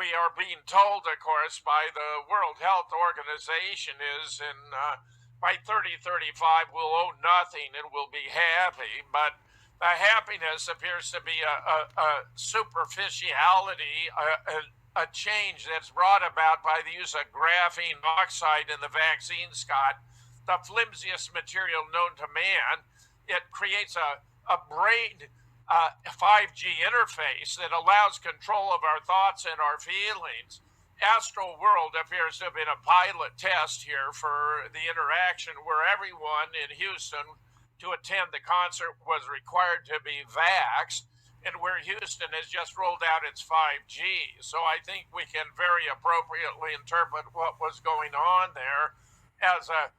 we are being told, of course, by the World Health Organization is by 2035 we'll own nothing and we'll be happy. But the happiness appears to be a superficiality, a change that's brought about by the use of graphene oxide in the vaccine, Scott, the flimsiest material known to man. It creates a brain 5G interface that allows control of our thoughts and our feelings. Astro World appears to have been a pilot test here for the interaction where everyone in Houston to attend the concert was required to be vaxxed, and where Houston has just rolled out its 5G. So I think we can very appropriately interpret what was going on there as a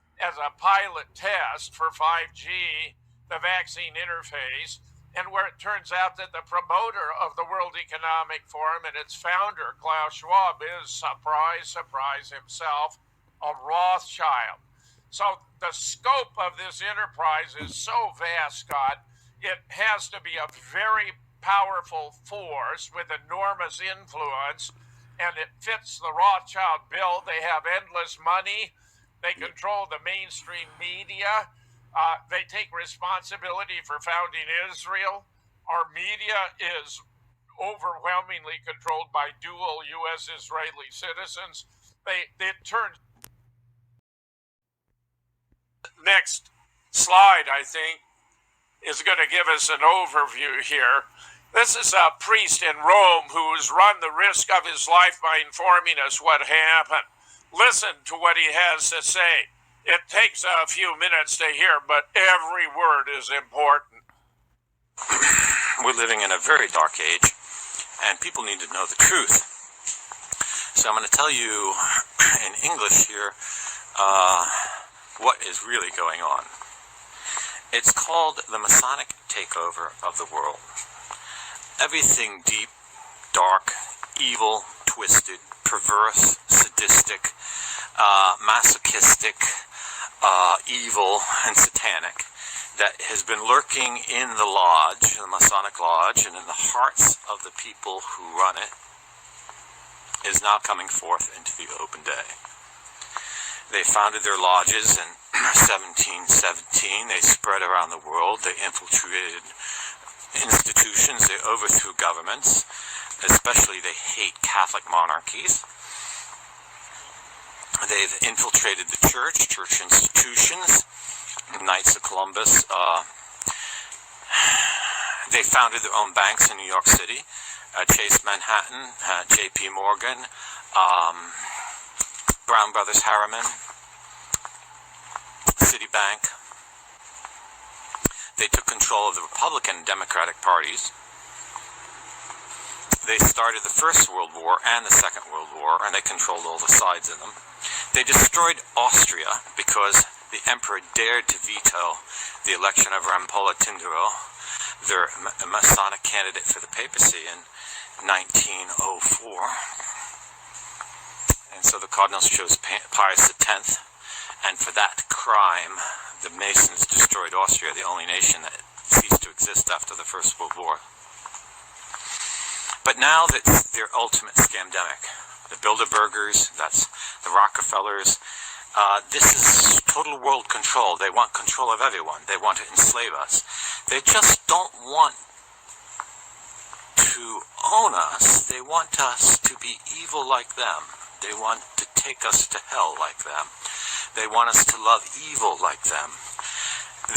pilot test for 5G, the vaccine interface, and where it turns out that the promoter of the World Economic Forum and its founder, Klaus Schwab, is, surprise himself, a Rothschild. So the scope of this enterprise is so vast, Scott, it has to be a very powerful force with enormous influence, and it fits the Rothschild bill. They have endless money. They control the mainstream media. They take responsibility for founding Israel. Our media is overwhelmingly controlled by dual U.S.-Israeli citizens. It turns... Next slide, I think, is going to give us an overview here. This is a priest in Rome who's run the risk of his life by informing us what happened. Listen to what he has to say. It takes a few minutes to hear, but every word is important. We're living in a very dark age, and people need to know the truth. So I'm going to tell you in English here what is really going on. It's called the Masonic takeover of the world. Everything deep, dark, evil, twisted, perverse, sadistic, masochistic, evil and satanic that has been lurking in the lodge, the Masonic lodge, and in the hearts of the people who run it is now coming forth into the open day. They founded their lodges in 1717. They spread around the world. They infiltrated institutions. They overthrew governments. Especially they hate Catholic monarchies. They've infiltrated the church institutions, Knights of Columbus. They founded their own banks in New York City, Chase Manhattan, J.P. Morgan, Brown Brothers Harriman, Citibank. They took control of the Republican and Democratic parties. They started the First World War and the Second World War, and they controlled all the sides of them. They destroyed Austria because the emperor dared to veto the election of Rampolla Tindaro, their Masonic candidate for the papacy in 1904. And so the cardinals chose Pius X, and for that crime, the Masons destroyed Austria, the only nation that ceased to exist after the First World War. But now that's their ultimate scamdemic. The Bilderbergers, that's the Rockefellers. This is total world control. They want control of everyone. They want to enslave us. They just don't want to own us. They want us to be evil like them. They want to take us to hell like them. They want us to love evil like them.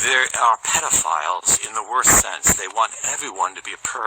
They are pedophiles in the worst sense. They want everyone to be a pervert.